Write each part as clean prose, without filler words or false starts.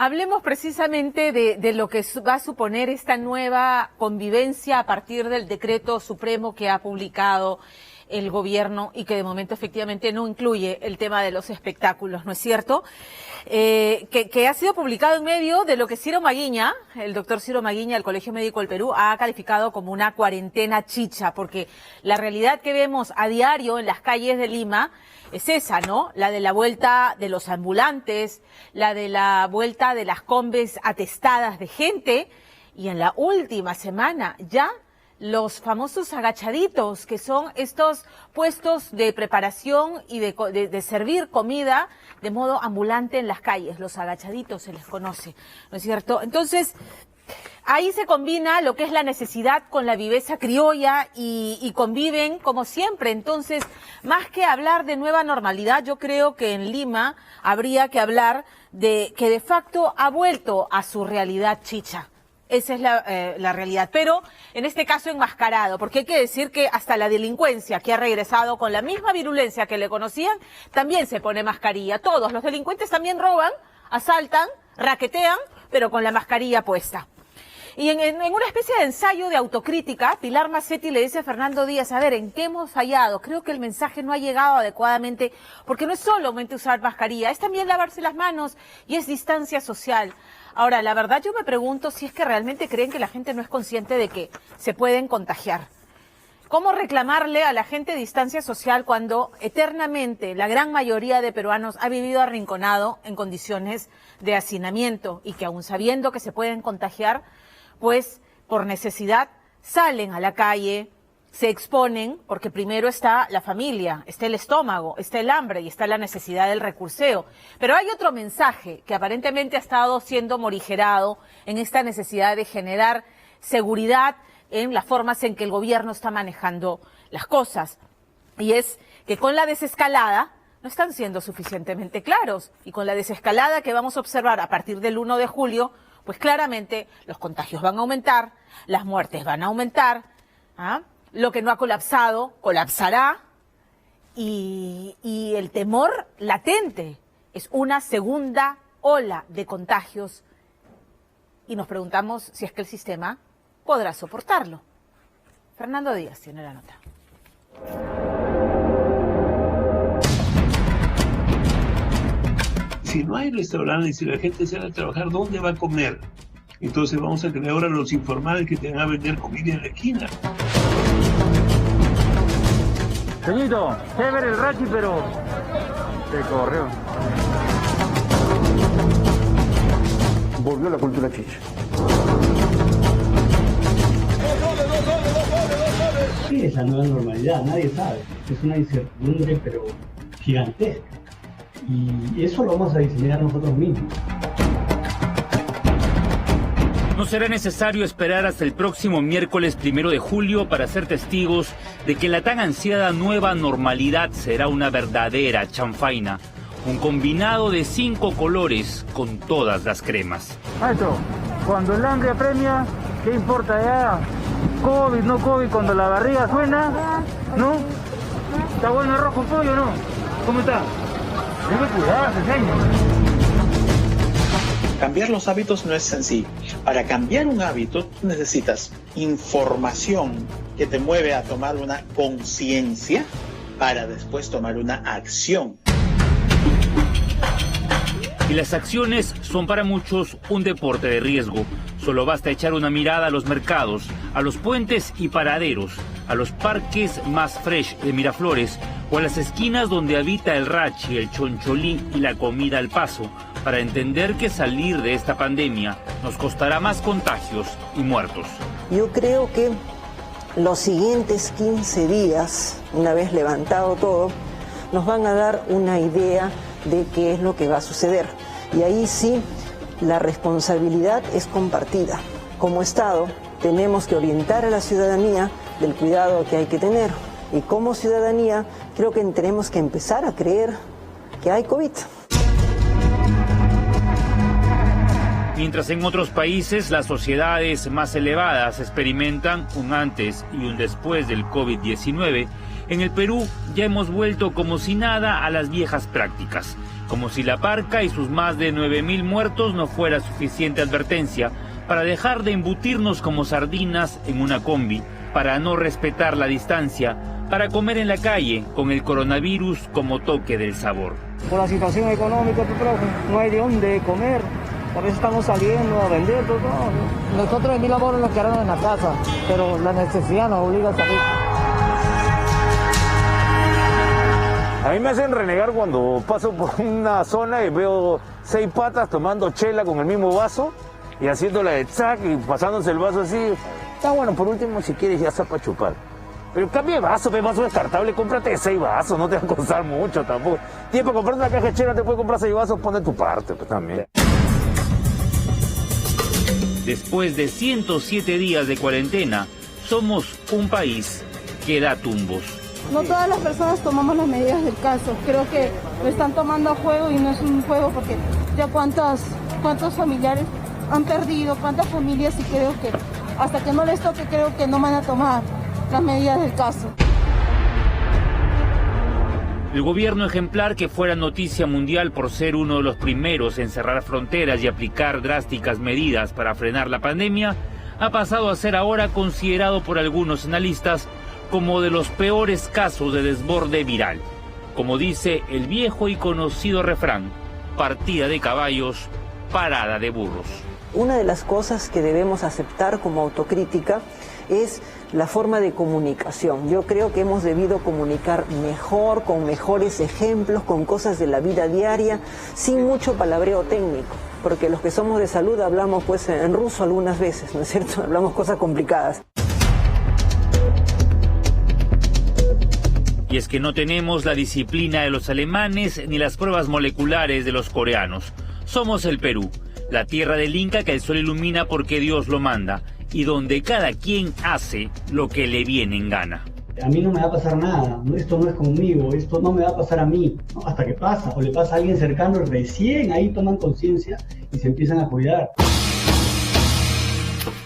Hablemos precisamente de lo que va a suponer esta nueva convivencia a partir del decreto supremo que ha publicado el gobierno y que de momento efectivamente no incluye el tema de los espectáculos, ¿no es cierto? Que ha sido publicado en medio de lo que Ciro Maguiña, el doctor Ciro Maguiña del Colegio Médico del Perú, ha calificado como una cuarentena chicha, porque la realidad que vemos a diario en las calles de Lima es esa, ¿no? La de la vuelta de los ambulantes, la de la vuelta de las combis atestadas de gente, y en la última semana ya los famosos agachaditos, que son estos puestos de preparación y de servir comida de modo ambulante en las calles. Los agachaditos se les conoce, ¿no es cierto? Entonces, ahí se combina lo que es la necesidad con la viveza criolla y conviven como siempre. Entonces, más que hablar de nueva normalidad, yo creo que en Lima habría que hablar de que de facto ha vuelto a su realidad chicha. Esa es la realidad, pero en este caso enmascarado, porque hay que decir que hasta la delincuencia que ha regresado con la misma virulencia que le conocían, también se pone mascarilla. Todos los delincuentes también roban, asaltan, raquetean, pero con la mascarilla puesta. Y en una especie de ensayo de autocrítica, Pilar Macetti le dice a Fernando Díaz, a ver, ¿en qué hemos fallado? Creo que el mensaje no ha llegado adecuadamente, porque no es solamente usar mascarilla, es también lavarse las manos y es distancia social. Ahora, la verdad yo me pregunto si es que realmente creen que la gente no es consciente de que se pueden contagiar. ¿Cómo reclamarle a la gente distancia social cuando eternamente la gran mayoría de peruanos ha vivido arrinconado en condiciones de hacinamiento y que aún sabiendo que se pueden contagiar, pues por necesidad salen a la calle, se exponen, porque primero está la familia, está el estómago, está el hambre y está la necesidad del recurseo. Pero hay otro mensaje que aparentemente ha estado siendo morigerado en esta necesidad de generar seguridad en las formas en que el gobierno está manejando las cosas. Y es que con la desescalada no están siendo suficientemente claros. Y con la desescalada que vamos a observar a partir del 1 de julio, pues claramente los contagios van a aumentar, las muertes van a aumentar, ¿ah? Lo que no ha colapsado, colapsará, y el temor latente es una segunda ola de contagios. Y nos preguntamos si es que el sistema podrá soportarlo. Fernando Díaz tiene la nota. Si no hay restaurantes y si la gente sale a trabajar, ¿dónde va a comer? Entonces vamos a tener ahora los informales que te van a vender comida en la esquina. Señorito, chévere el rachi, pero se corrió. Volvió la cultura chicha. Sí, es la nueva normalidad, nadie sabe. Es una incertidumbre, pero gigantesca. Y eso lo vamos a diseñar nosotros mismos. No será necesario esperar hasta el próximo miércoles 1 de julio para ser testigos de que la tan ansiada nueva normalidad será una verdadera chanfaina, un combinado de 5 colores con todas las cremas. Maestro, cuando el hambre apremia, ¿qué importa ya? COVID, no COVID, cuando la barriga suena, ¿no? ¿Está bueno arroz con pollo o no? ¿Cómo está? Debe cuidarse, señor. Cambiar los hábitos no es sencillo. Para cambiar un hábito necesitas información que te mueve a tomar una conciencia para después tomar una acción. Y las acciones son para muchos un deporte de riesgo. Solo basta echar una mirada a los mercados, a los puentes y paraderos, a los parques más fresh de Miraflores o a las esquinas donde habita el rachi, el choncholí y la comida al paso, para entender que salir de esta pandemia nos costará más contagios y muertos. Yo creo que los siguientes 15 días, una vez levantado todo, nos van a dar una idea de qué es lo que va a suceder. Y ahí sí, la responsabilidad es compartida. Como Estado, tenemos que orientar a la ciudadanía del cuidado que hay que tener. Y como ciudadanía, creo que tenemos que empezar a creer que hay COVID. Mientras en otros países las sociedades más elevadas experimentan un antes y un después del COVID-19, en el Perú ya hemos vuelto como si nada a las viejas prácticas. Como si la parca y sus más de 9.000 muertos no fuera suficiente advertencia para dejar de embutirnos como sardinas en una combi, para no respetar la distancia, para comer en la calle con el coronavirus como toque del sabor. Por la situación económica, pero no hay de dónde comer. A veces estamos saliendo a vender todo. Nosotros en mi labor nos quedamos en la casa, pero la necesidad nos obliga a salir. A mí me hacen renegar cuando paso por una zona y veo 6 patas tomando chela con el mismo vaso y haciéndola de tzac y pasándose el vaso así. Está bueno, por último, si quieres ya está para chupar. Pero cambia de vaso, vaso descartable, cómprate 6 vasos, no te va a costar mucho tampoco. Tiempo, comprarte una caja de chela, te puedes comprar 6 vasos, pon de tu parte, pues también. Después de 107 días de cuarentena, somos un país que da tumbos. No todas las personas tomamos las medidas del caso. Creo que lo están tomando a juego y no es un juego porque ya cuántos familiares han perdido, cuántas familias, y creo que hasta que no les toque creo que no van a tomar las medidas del caso. El gobierno ejemplar, que fuera noticia mundial por ser uno de los primeros en cerrar fronteras y aplicar drásticas medidas para frenar la pandemia, ha pasado a ser ahora considerado por algunos analistas como de los peores casos de desborde viral. Como dice el viejo y conocido refrán, partida de caballos, parada de burros. Una de las cosas que debemos aceptar como autocrítica es la forma de comunicación. Yo creo que hemos debido comunicar mejor, con mejores ejemplos, con cosas de la vida diaria, sin mucho palabreo técnico, porque los que somos de salud hablamos pues en ruso algunas veces, ¿no es cierto? Hablamos cosas complicadas. Y es que no tenemos la disciplina de los alemanes ni las pruebas moleculares de los coreanos. Somos el Perú, la tierra del Inca que el sol ilumina porque Dios lo manda, y donde cada quien hace lo que le viene en gana. A mí no me va a pasar nada, esto no es conmigo, esto no me va a pasar a mí, ¿no? Hasta que pasa, o le pasa a alguien cercano, recién ahí toman conciencia y se empiezan a cuidar.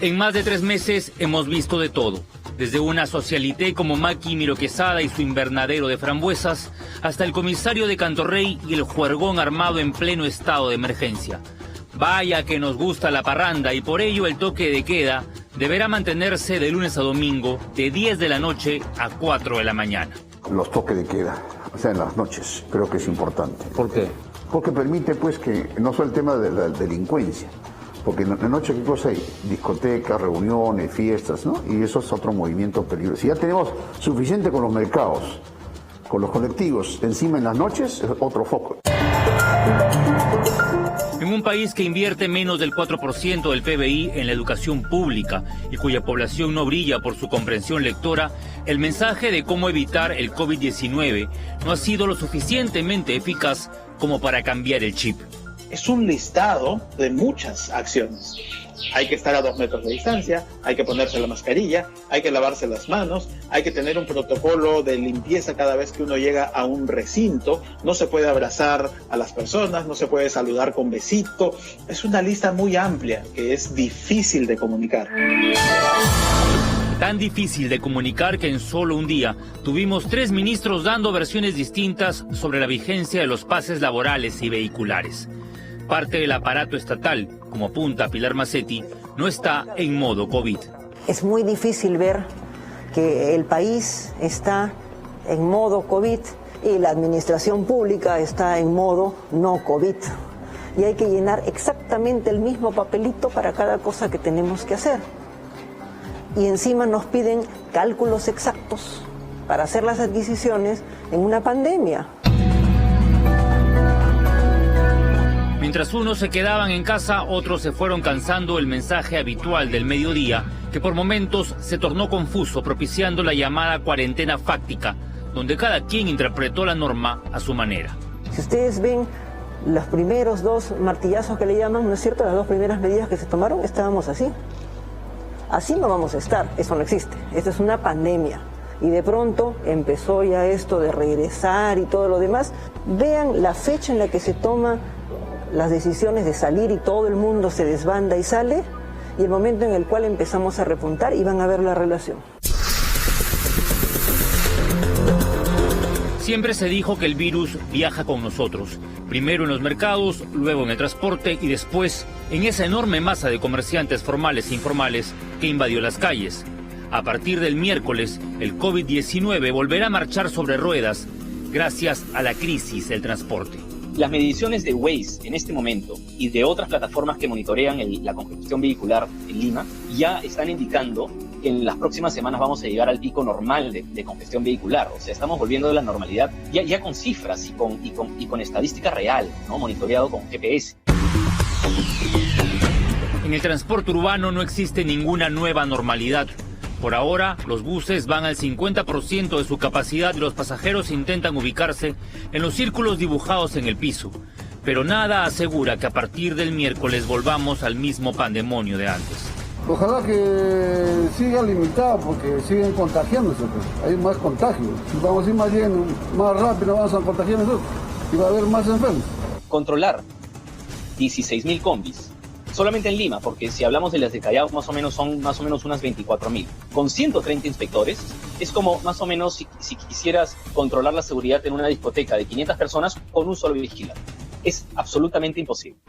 En más de 3 meses hemos visto de todo, desde una socialité como Maki Miro Quesada y su invernadero de frambuesas, hasta el comisario de Cantorrey y el juergón armado en pleno estado de emergencia. Vaya que nos gusta la parranda y por ello el toque de queda deberá mantenerse de lunes a domingo de 10 de la noche a 4 de la mañana. Los toques de queda, o sea, en las noches, creo que es importante. ¿Por qué? Porque permite pues que no solo el tema de la delincuencia, porque en la noche, ¿qué cosa hay? Discotecas, reuniones, fiestas, ¿no? Y eso es otro movimiento peligroso. Si ya tenemos suficiente con los mercados, con los colectivos, encima en las noches, es otro foco. En un país que invierte menos del 4% del PBI en la educación pública y cuya población no brilla por su comprensión lectora, el mensaje de cómo evitar el COVID-19 no ha sido lo suficientemente eficaz como para cambiar el chip. Es un listado de muchas acciones. Hay que estar a 2 metros de distancia, hay que ponerse la mascarilla, hay que lavarse las manos, hay que tener un protocolo de limpieza cada vez que uno llega a un recinto, no se puede abrazar a las personas, no se puede saludar con besito. Es una lista muy amplia que es difícil de comunicar. Tan difícil de comunicar que en solo un día tuvimos 3 ministros dando versiones distintas sobre la vigencia de los pases laborales y vehiculares. Parte del aparato estatal, como apunta Pilar Macetti, no está en modo COVID. Es muy difícil ver que el país está en modo COVID y la administración pública está en modo no COVID. Y hay que llenar exactamente el mismo papelito para cada cosa que tenemos que hacer. Y encima nos piden cálculos exactos para hacer las adquisiciones en una pandemia. Mientras unos se quedaban en casa, otros se fueron cansando el mensaje habitual del mediodía, que por momentos se tornó confuso, propiciando la llamada cuarentena fáctica, donde cada quien interpretó la norma a su manera. Si ustedes ven los primeros 2 martillazos que le llaman, ¿no es cierto? Las 2 primeras medidas que se tomaron, estábamos así. Así no vamos a estar, eso no existe, esto es una pandemia. Y de pronto empezó ya esto de regresar y todo lo demás. Vean la fecha en la que se toma las decisiones de salir y todo el mundo se desbanda y sale, y el momento en el cual empezamos a repuntar y van a ver la relación. Siempre se dijo que el virus viaja con nosotros, primero en los mercados, luego en el transporte y después en esa enorme masa de comerciantes formales e informales que invadió las calles. A partir del miércoles, el COVID-19 volverá a marchar sobre ruedas gracias a la crisis del transporte. Las mediciones de Waze en este momento y de otras plataformas que monitorean la congestión vehicular en Lima ya están indicando que en las próximas semanas vamos a llegar al pico normal de congestión vehicular. O sea, estamos volviendo a la normalidad ya con cifras y con estadística real, ¿no? Monitoreado con GPS. En el transporte urbano no existe ninguna nueva normalidad. Por ahora, los buses van al 50% de su capacidad y los pasajeros intentan ubicarse en los círculos dibujados en el piso. Pero nada asegura que a partir del miércoles volvamos al mismo pandemonio de antes. Ojalá que siga limitado porque siguen contagiándose, pues. Hay más contagios. Si vamos a ir más bien, más rápido vamos a contagiar nosotros y va a haber más enfermos. Controlar 16.000 combis. Solamente en Lima, porque si hablamos de las de Callao, más o menos son unas 24.000. Con 130 inspectores, es como más o menos si quisieras controlar la seguridad en una discoteca de 500 personas con un solo vigilante. Es absolutamente imposible.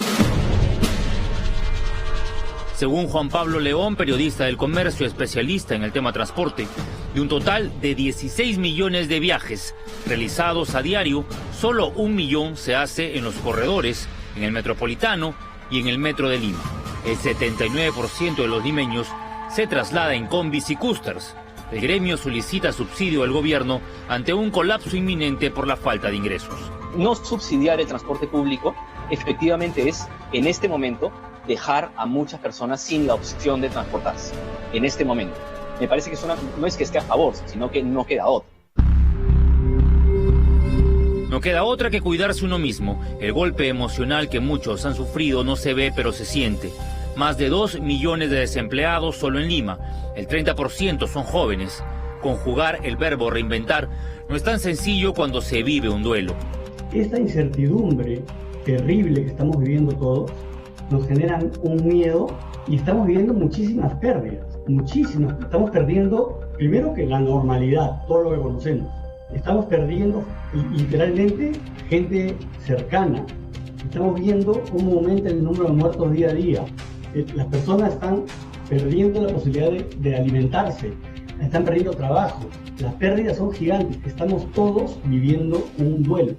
Según Juan Pablo León, periodista del comercio, especialista en el tema transporte, de un total de 16 millones de viajes realizados a diario, solo 1 millón se hace en los corredores, en el metropolitano y en el metro de Lima. El 79% de los limeños se traslada en combis y cústers. El gremio solicita subsidio del gobierno ante un colapso inminente por la falta de ingresos. No subsidiar el transporte público efectivamente es, en este momento, dejar a muchas personas sin la opción de transportarse. En este momento. Me parece que no es que esté a favor, sino que no queda otra. No queda otra que cuidarse uno mismo. El golpe emocional que muchos han sufrido no se ve, pero se siente. Más de 2 millones de desempleados solo en Lima. El 30% son jóvenes. Conjugar el verbo reinventar no es tan sencillo cuando se vive un duelo. Esta incertidumbre terrible que estamos viviendo todos nos generan un miedo y estamos viviendo muchísimas pérdidas. Muchísimas. Estamos perdiendo, primero que la normalidad, todo lo que conocemos. Estamos perdiendo literalmente gente cercana. Estamos viendo cómo aumenta el número de muertos día a día. Las personas están perdiendo la posibilidad de alimentarse, están perdiendo trabajo. Las pérdidas son gigantes. Estamos todos viviendo un duelo.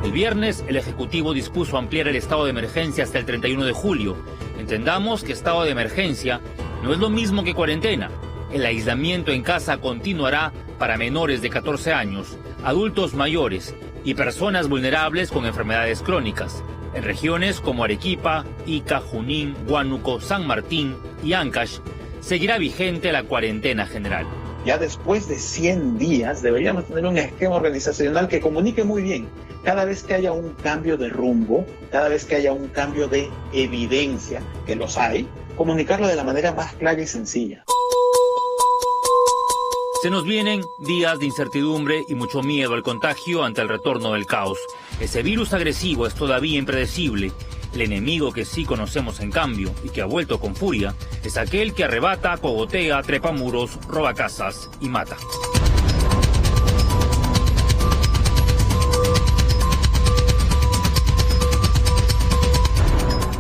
El viernes, el Ejecutivo dispuso ampliar el estado de emergencia hasta el 31 de julio. Entendamos que estado de emergencia no es lo mismo que cuarentena. El aislamiento en casa continuará para menores de 14 años, adultos mayores y personas vulnerables con enfermedades crónicas. En regiones como Arequipa, Ica, Junín, Huánuco, San Martín y Ancash, seguirá vigente la cuarentena general. Ya después de 100 días deberíamos tener un esquema organizacional que comunique muy bien. Cada vez que haya un cambio de rumbo, cada vez que haya un cambio de evidencia, que los hay, comunicarlo de la manera más clara y sencilla. Se nos vienen días de incertidumbre y mucho miedo al contagio ante el retorno del caos. Ese virus agresivo es todavía impredecible. El enemigo que sí conocemos en cambio y que ha vuelto con furia es aquel que arrebata, cogotea, trepa muros, roba casas y mata.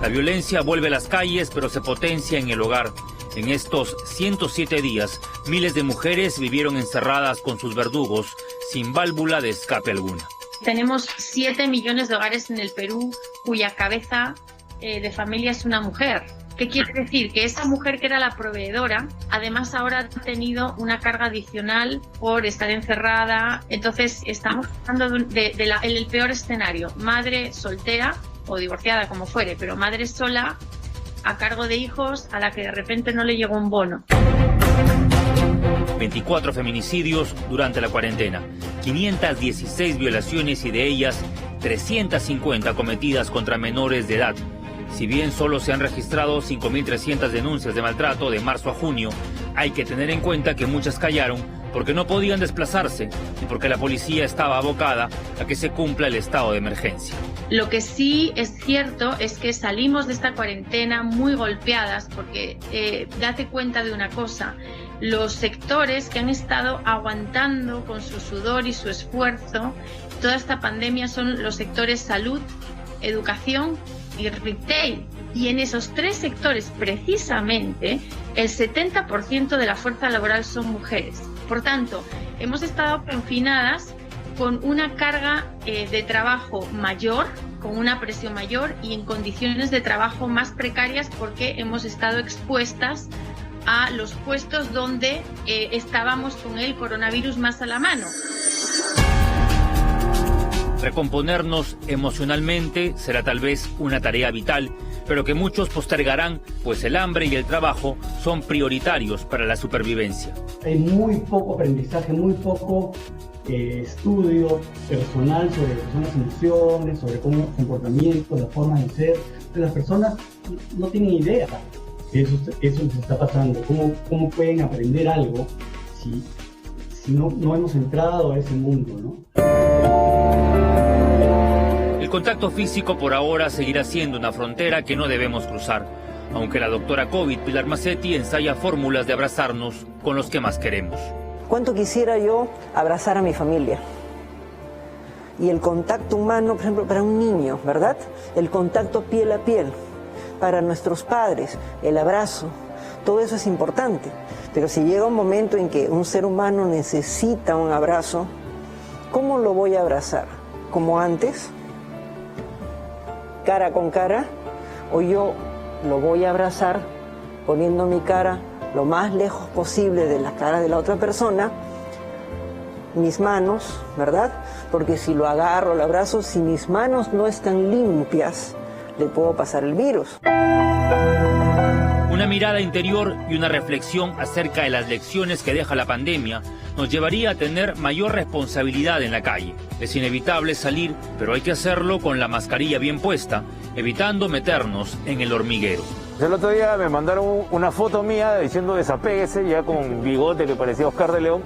La violencia vuelve a las calles, pero se potencia en el hogar. En estos 107 días, miles de mujeres vivieron encerradas con sus verdugos, sin válvula de escape alguna. Tenemos 7 millones de hogares en el Perú cuya cabeza de familia es una mujer. ¿Qué quiere decir? Que esa mujer que era la proveedora, además ahora ha tenido una carga adicional por estar encerrada. Entonces estamos hablando del peor escenario. Madre soltera o divorciada, como fuere, pero madre sola, a cargo de hijos, a la que de repente no le llegó un bono. 24 feminicidios durante la cuarentena, 516 violaciones y de ellas 350 cometidas contra menores de edad. Si bien solo se han registrado 5.300 denuncias de maltrato de marzo a junio, hay que tener en cuenta que muchas callaron porque no podían desplazarse y porque la policía estaba abocada a que se cumpla el estado de emergencia. Lo que sí es cierto es que salimos de esta cuarentena muy golpeadas porque date cuenta de una cosa, los sectores que han estado aguantando con su sudor y su esfuerzo toda esta pandemia son los sectores salud, educación y retail. Y en esos tres sectores, precisamente, el 70% de la fuerza laboral son mujeres. Por tanto, hemos estado confinadas con una carga de trabajo mayor, con una presión mayor y en condiciones de trabajo más precarias porque hemos estado expuestas a los puestos donde estábamos con el coronavirus más a la mano. Recomponernos emocionalmente será tal vez una tarea vital, pero que muchos postergarán, pues el hambre y el trabajo son prioritarios para la supervivencia. Hay muy poco aprendizaje, muy poco estudio personal sobre lo que son las emociones, sobre cómo comportamiento, la forma de ser. Las personas no tienen idea de eso que se está pasando, cómo pueden aprender algo si no hemos entrado a ese mundo, ¿no? El contacto físico por ahora seguirá siendo una frontera que no debemos cruzar, aunque la doctora COVID, Pilar Macetti, ensaya fórmulas de abrazarnos con los que más queremos. ¿Cuánto quisiera yo abrazar a mi familia? Y el contacto humano, por ejemplo, para un niño, ¿verdad? El contacto piel a piel. Para nuestros padres, el abrazo, todo eso es importante. Pero si llega un momento en que un ser humano necesita un abrazo, ¿cómo lo voy a abrazar? ¿Como antes? ¿Cara con cara? ¿O yo lo voy a abrazar poniendo mi cara lo más lejos posible de la cara de la otra persona, mis manos, ¿verdad? Porque si lo agarro, lo abrazo, si mis manos no están limpias, le puedo pasar el virus. Una mirada interior y una reflexión acerca de las lecciones que deja la pandemia nos llevaría a tener mayor responsabilidad en la calle. Es inevitable salir, pero hay que hacerlo con la mascarilla bien puesta, evitando meternos en el hormiguero. El otro día me mandaron una foto mía diciendo desapéguese, ya con bigote que parecía Oscar de León,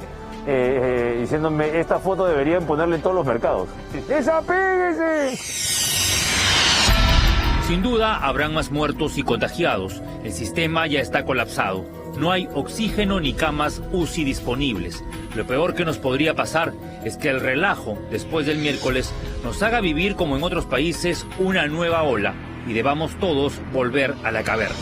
diciéndome esta foto deberían ponerle en todos los mercados. ¡Desapéguese! Sin duda habrán más muertos y contagiados. El sistema ya está colapsado. No hay oxígeno ni camas UCI disponibles. Lo peor que nos podría pasar es que el relajo después del miércoles nos haga vivir como en otros países una nueva ola y debamos todos volver a la caverna.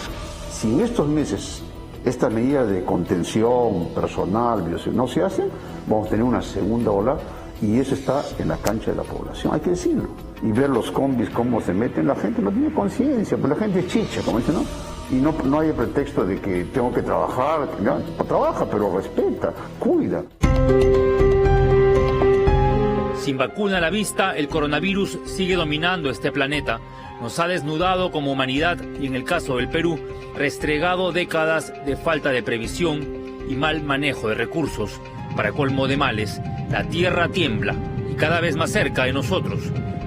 Si en estos meses estas medidas de contención personal no se hacen, vamos a tener una segunda ola y eso está en la cancha de la población, hay que decirlo. Y ver los combis, cómo se meten, la gente no tiene conciencia, pues la gente es chicha, como dicen, ¿no? Y no hay pretexto de que tengo que trabajar, ¿no? Trabaja, pero respeta, cuida. Sin vacuna a la vista, el coronavirus sigue dominando este planeta. Nos ha desnudado como humanidad y en el caso del Perú, restregado décadas de falta de previsión y mal manejo de recursos. Para colmo de males, la tierra tiembla y cada vez más cerca de nosotros.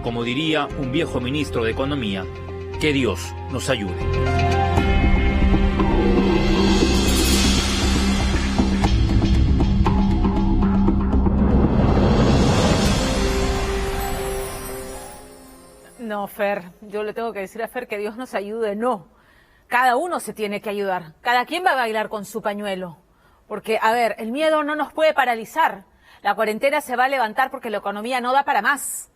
Como diría un viejo ministro de Economía, que Dios nos ayude. No, Fer, yo le tengo que decir a Fer que Dios nos ayude, no. Cada uno se tiene que ayudar. Cada quien va a bailar con su pañuelo. Porque, a ver, el miedo no nos puede paralizar. La cuarentena se va a levantar porque la economía no da para más.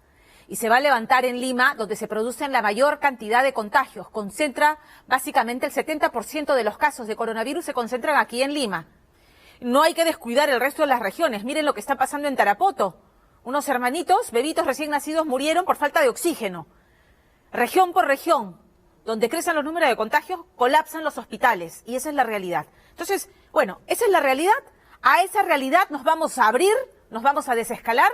Y se va a levantar en Lima, donde se producen la mayor cantidad de contagios. Concentra básicamente el 70% de los casos de coronavirus se concentran aquí en Lima. No hay que descuidar el resto de las regiones. Miren lo que está pasando en Tarapoto. Unos hermanitos, bebitos recién nacidos, murieron por falta de oxígeno. Región por región, donde crecen los números de contagios, colapsan los hospitales. Y esa es la realidad. Entonces, bueno, esa es la realidad. A esa realidad nos vamos a abrir, nos vamos a desescalar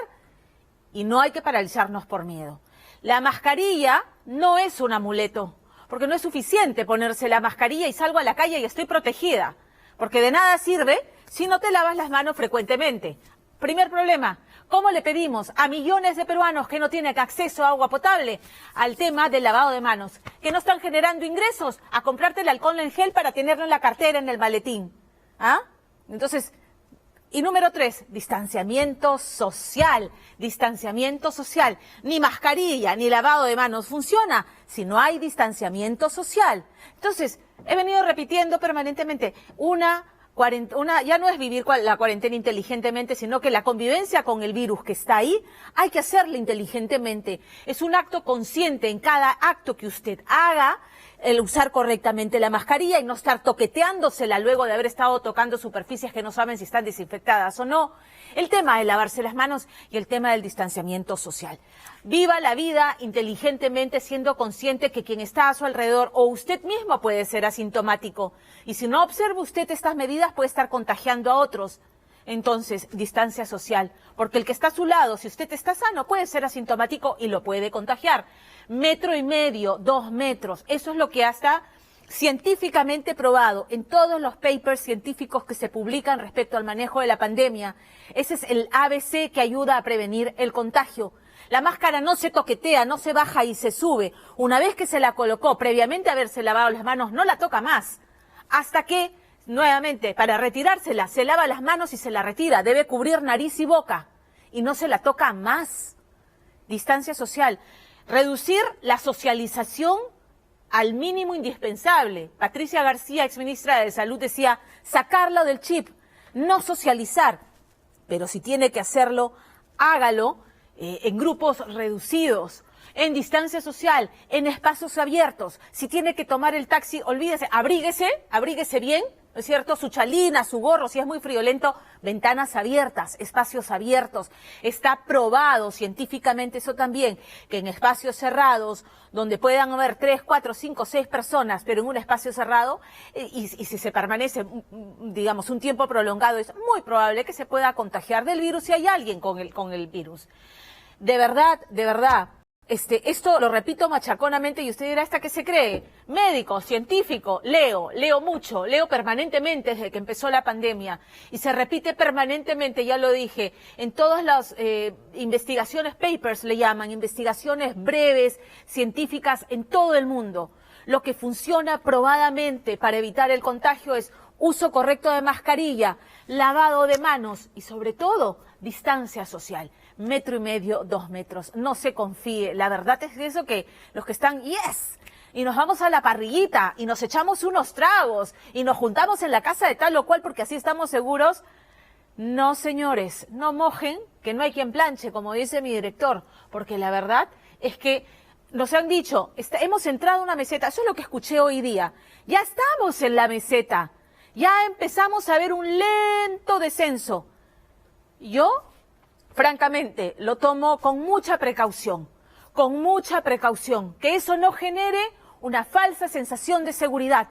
y no hay que paralizarnos por miedo. La mascarilla no es un amuleto, porque no es suficiente ponerse la mascarilla y salgo a la calle y estoy protegida, porque de nada sirve si no te lavas las manos frecuentemente. Primer problema, ¿cómo le pedimos a millones de peruanos que no tienen acceso a agua potable al tema del lavado de manos, que no están generando ingresos, a comprarte el alcohol en gel para tenerlo en la cartera, en el maletín? ¿Ah? Entonces, y número 3, distanciamiento social. Distanciamiento social. Ni mascarilla ni lavado de manos funciona si no hay distanciamiento social. Entonces, he venido repitiendo permanentemente, una Ya no es vivir la cuarentena inteligentemente, sino que la convivencia con el virus que está ahí, hay que hacerla inteligentemente. Es un acto consciente en cada acto que usted haga, el usar correctamente la mascarilla y no estar toqueteándosela luego de haber estado tocando superficies que no saben si están desinfectadas o no. El tema de lavarse las manos y el tema del distanciamiento social. Viva la vida inteligentemente, siendo consciente que quien está a su alrededor o usted mismo puede ser asintomático. Y si no observa usted estas medidas, puede estar contagiando a otros. Entonces, distancia social, porque el que está a su lado, si usted está sano, puede ser asintomático y lo puede contagiar. 1,5 metros, 2 metros, eso es lo que está científicamente probado en todos los papers científicos que se publican respecto al manejo de la pandemia. Ese es el ABC que ayuda a prevenir el contagio. La máscara no se toquetea, no se baja y se sube. Una vez que se la colocó, previamente a haberse lavado las manos, no la toca más. Hasta que, nuevamente, para retirársela, se lava las manos y se la retira. Debe cubrir nariz y boca y no se la toca más. Distancia social. Reducir la socialización al mínimo indispensable. Patricia García, exministra de Salud, decía sacarlo del chip, no socializar. Pero si tiene que hacerlo, hágalo en grupos reducidos, en distancia social, en espacios abiertos. Si tiene que tomar el taxi, olvídese, abríguese bien, ¿no es cierto? Su chalina, su gorro, si es muy friolento, ventanas abiertas, espacios abiertos. Está probado científicamente eso también, que en espacios cerrados, donde puedan haber 3, 4, 5, 6 personas, pero en un espacio cerrado, y si se permanece, digamos, un tiempo prolongado, es muy probable que se pueda contagiar del virus si hay alguien con el virus. De verdad, esto lo repito machaconamente y usted dirá, ¿esta qué se cree? Médico, científico, leo mucho, leo permanentemente desde que empezó la pandemia y se repite permanentemente, ya lo dije, en todas las investigaciones, papers le llaman, investigaciones breves, científicas en todo el mundo. Lo que funciona probadamente para evitar el contagio es uso correcto de mascarilla, lavado de manos y sobre todo distancia social. 1,5 metros, 2 metros. No se confíe. La verdad es eso que los que están, yes, y nos vamos a la parrillita y nos echamos unos tragos y nos juntamos en la casa de tal o cual porque así estamos seguros. No, señores, no mojen, que no hay quien planche, como dice mi director, porque la verdad es que nos han dicho, hemos entrado a una meseta, eso es lo que escuché hoy día, ya estamos en la meseta, ya empezamos a ver un lento descenso. Yo, francamente, lo tomo con mucha precaución, que eso no genere una falsa sensación de seguridad,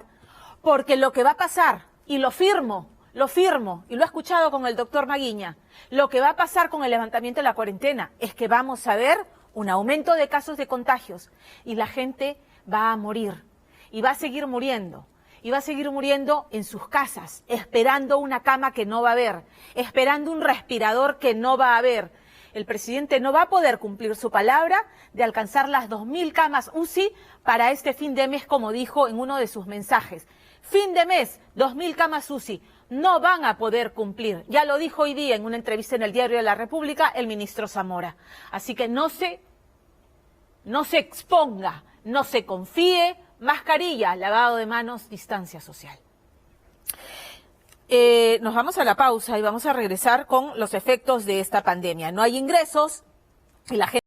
porque lo que va a pasar, y lo firmo, y lo he escuchado con el doctor Maguiña, lo que va a pasar con el levantamiento de la cuarentena es que vamos a ver un aumento de casos de contagios y la gente va a morir y va a seguir muriendo. Y va a seguir muriendo en sus casas, esperando una cama que no va a haber, esperando un respirador que no va a haber. El presidente no va a poder cumplir su palabra de alcanzar las 2.000 camas UCI para este fin de mes, como dijo en uno de sus mensajes. Fin de mes, 2.000 camas UCI. No van a poder cumplir. Ya lo dijo hoy día en una entrevista en el Diario de la República el ministro Zamora. Así que no se exponga, no se confíe. Mascarilla, lavado de manos, distancia social. Nos vamos a la pausa y vamos a regresar con los efectos de esta pandemia. No hay ingresos y la gente